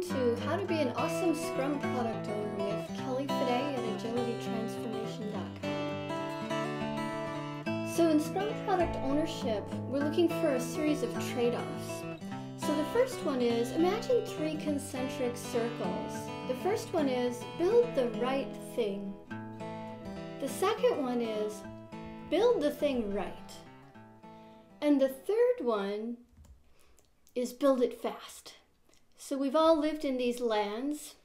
to How to Be an Awesome Scrum Product Owner with Kelly Fidei at agilitytransformation.com. So in Scrum Product Ownership, we're looking for a series of trade-offs. So the first one is, imagine 3 concentric circles. The first one is, build the right thing. The second one is, build the thing right. And the third one is, build it fast. So we've all lived in these lands,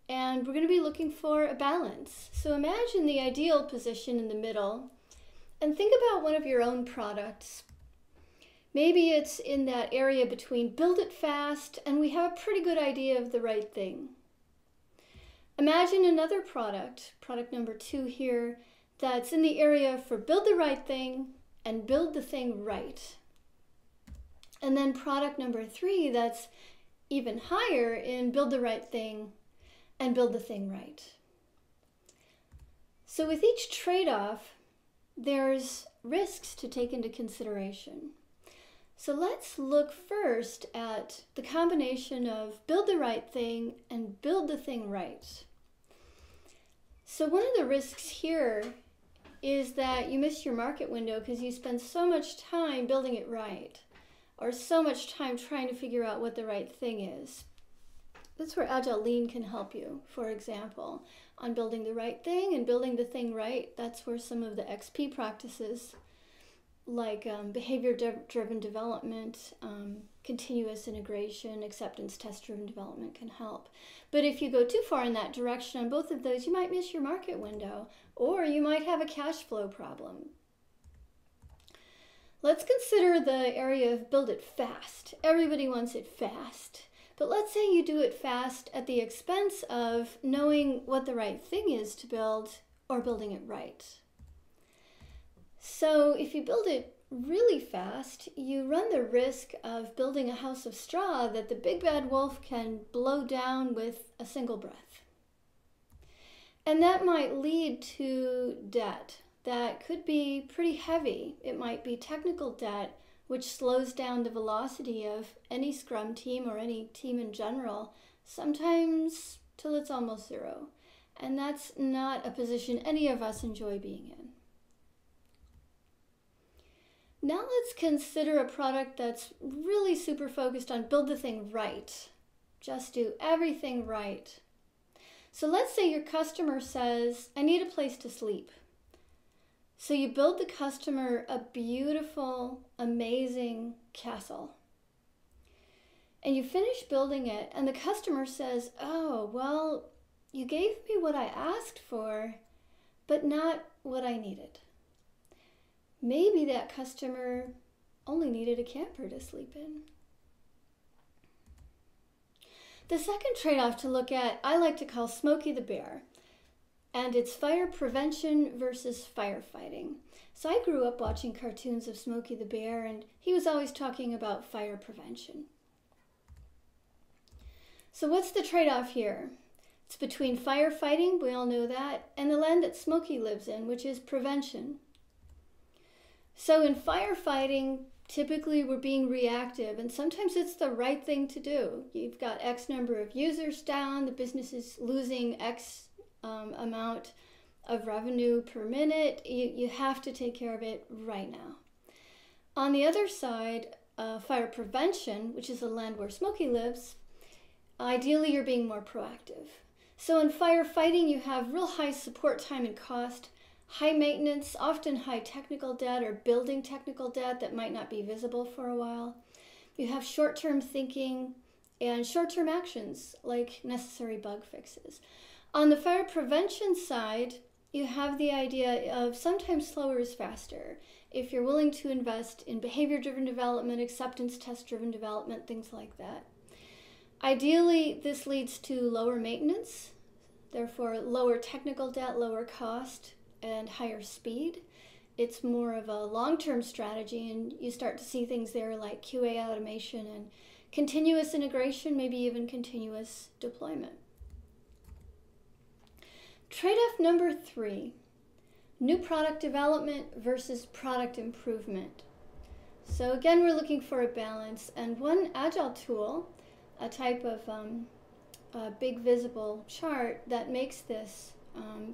and we're going to be looking for a balance. So imagine the ideal position in the middle, and think about one of your own products. Maybe it's in that area between build it fast and we have a pretty good idea of the right thing. Imagine another product number 2 here, that's in the area for build the right thing and build the thing right. And then product number 3 that's even higher in build the right thing and build the thing right. So with each trade-off, there's risks to take into consideration. So let's look first at the combination of build the right thing and build the thing right. So one of the risks here is that you miss your market window because you spend so much time building it right, or so much time trying to figure out what the right thing is. That's where Agile Lean can help you, for example, on building the right thing and building the thing right. That's where some of the XP practices like behavior-driven development, continuous integration, acceptance test-driven development can help. But if you go too far in that direction on both of those, you might miss your market window, or you might have a cash flow problem. Let's consider the area of build it fast. Everybody wants it fast. But let's say you do it fast at the expense of knowing what the right thing is to build or building it right. So if you build it really fast, you run the risk of building a house of straw that the big bad wolf can blow down with a single breath. And that might lead to debt that could be pretty heavy. It might be technical debt, which slows down the velocity of any Scrum team or any team in general, sometimes till it's almost zero. And that's not a position any of us enjoy being in. Now let's consider a product that's really super focused on build the thing right. Just do everything right. So let's say your customer says, I need a place to sleep. So you build the customer a beautiful, amazing castle. And you finish building it, and the customer says, oh, well, you gave me what I asked for, but not what I needed. Maybe that customer only needed a camper to sleep in. The second trade-off to look at, I like to call Smokey the Bear. And it's fire prevention versus firefighting. So I grew up watching cartoons of Smokey the Bear, and he was always talking about fire prevention. So what's the trade-off here? It's between firefighting, we all know that, and the land that Smokey lives in, which is prevention. So in firefighting, typically we're being reactive, and sometimes it's the right thing to do. You've got X number of users down, the business is losing X amount of revenue per minute. You have to take care of it right now. On the other side, fire prevention, which is the land where Smokey lives, ideally you're being more proactive. So in firefighting, you have real high support time and cost, high maintenance, often high technical debt or building technical debt that might not be visible for a while. You have short-term thinking and short-term actions like necessary bug fixes. On the fire prevention side, you have the idea of sometimes slower is faster. If you're willing to invest in behavior-driven development, acceptance test-driven development, things like that. Ideally, this leads to lower maintenance, therefore lower technical debt, lower cost, and higher speed. It's more of a long-term strategy, and you start to see things there like QA automation and continuous integration, maybe even continuous deployment. Trade-off number 3, new product development versus product improvement. So again, we're looking for a balance, and one agile tool, a type of big visible chart that makes this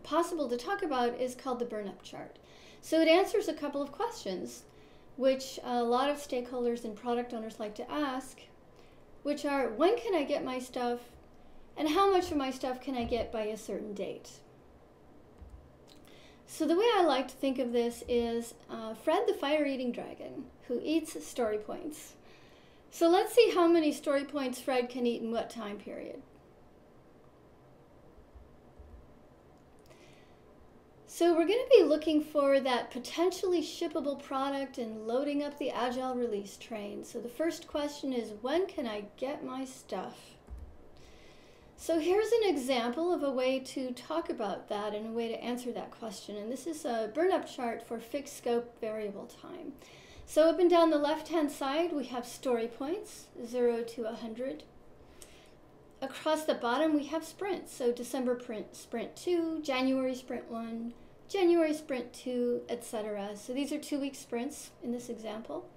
possible to talk about is called the burn-up chart. So it answers a couple of questions, which a lot of stakeholders and product owners like to ask, which are, when can I get my stuff, and how much of my stuff can I get by a certain date? So the way I like to think of this is Fred the fire-eating dragon, who eats story points. So let's see how many story points Fred can eat in what time period. So we're going to be looking for that potentially shippable product and loading up the agile release train. So the first question is, when can I get my stuff? So here's an example of a way to talk about that and a way to answer that question. And this is a burn-up chart for fixed scope variable time. So up and down the left-hand side, we have story points, 0 to 100. Across the bottom, we have sprints. So December sprint 2, January sprint 1, January sprint 2, etc. So these are 2-week sprints in this example.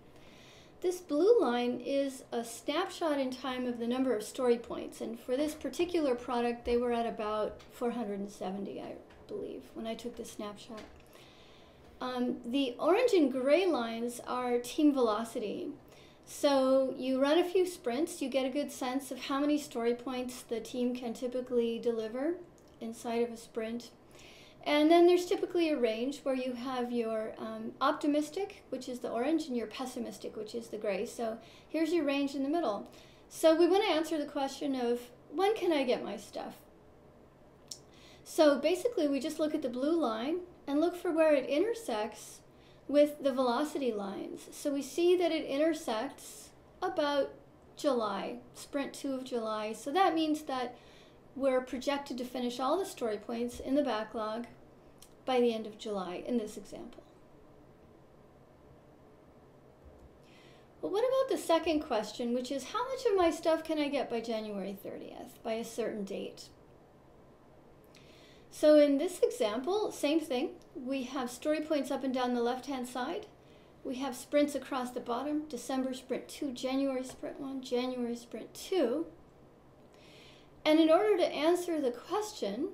This blue line is a snapshot in time of the number of story points. And for this particular product, they were at about 470, I believe, when I took this snapshot. The orange and gray lines are team velocity. So you run a few sprints, you get a good sense of how many story points the team can typically deliver inside of a sprint. And then there's typically a range where you have your optimistic, which is the orange, and your pessimistic, which is the gray. So here's your range in the middle. So we want to answer the question of, when can I get my stuff? So basically we just look at the blue line and look for where it intersects with the velocity lines. So we see that it intersects about July, sprint 2 of July. So that means that we're projected to finish all the story points in the backlog by the end of July in this example. Well, what about the second question, which is, how much of my stuff can I get by January 30th, by a certain date? So in this example, same thing. We have story points up and down the left-hand side. We have sprints across the bottom, December sprint 2, January sprint 1, January sprint 2. And in order to answer the question,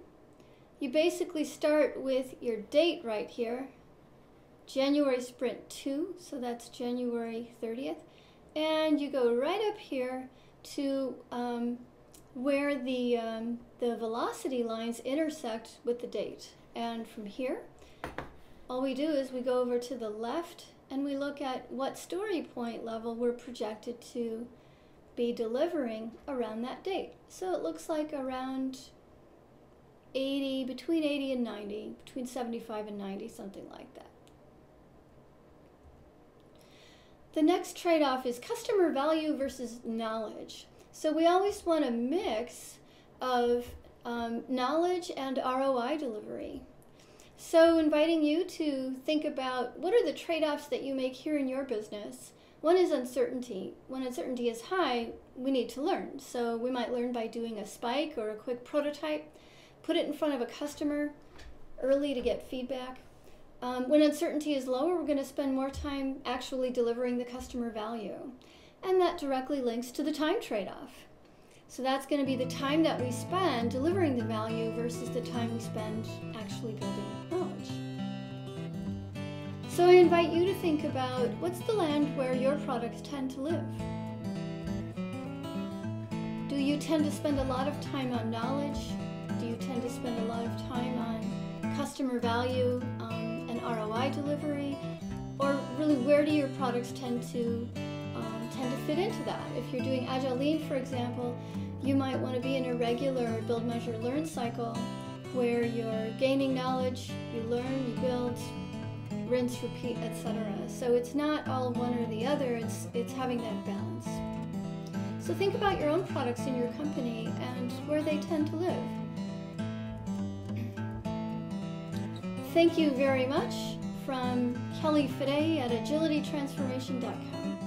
you basically start with your date right here, January sprint 2, so that's January 30th. And you go right up here to where the velocity lines intersect with the date. And from here, all we do is we go over to the left and we look at what story point level we're projected to be delivering around that date. So it looks like around 80, between 80 and 90, between 75 and 90, something like that. The next trade-off is customer value versus knowledge. So we always want a mix of knowledge and ROI delivery. So inviting you to think about, what are the trade-offs that you make here in your business? One is uncertainty. When uncertainty is high, we need to learn. So we might learn by doing a spike or a quick prototype, put it in front of a customer early to get feedback. When uncertainty is lower, we're going to spend more time actually delivering the customer value. And that directly links to the time trade-off. So that's going to be the time that we spend delivering the value versus the time we spend actually building knowledge. So I invite you to think about, what's the land where your products tend to live? Do you tend to spend a lot of time on knowledge? Do you tend to spend a lot of time on customer value and ROI delivery? Or really, where do your products tend to fit into that? If you're doing Agile Lean, for example, you might want to be in a regular build, measure, learn cycle where you're gaining knowledge, you learn, you build, rinse, repeat, etc. So it's not all one or the other, it's having that balance. So think about your own products in your company and where they tend to live. Thank you very much from Kelly Fidei at agilitytransformation.com.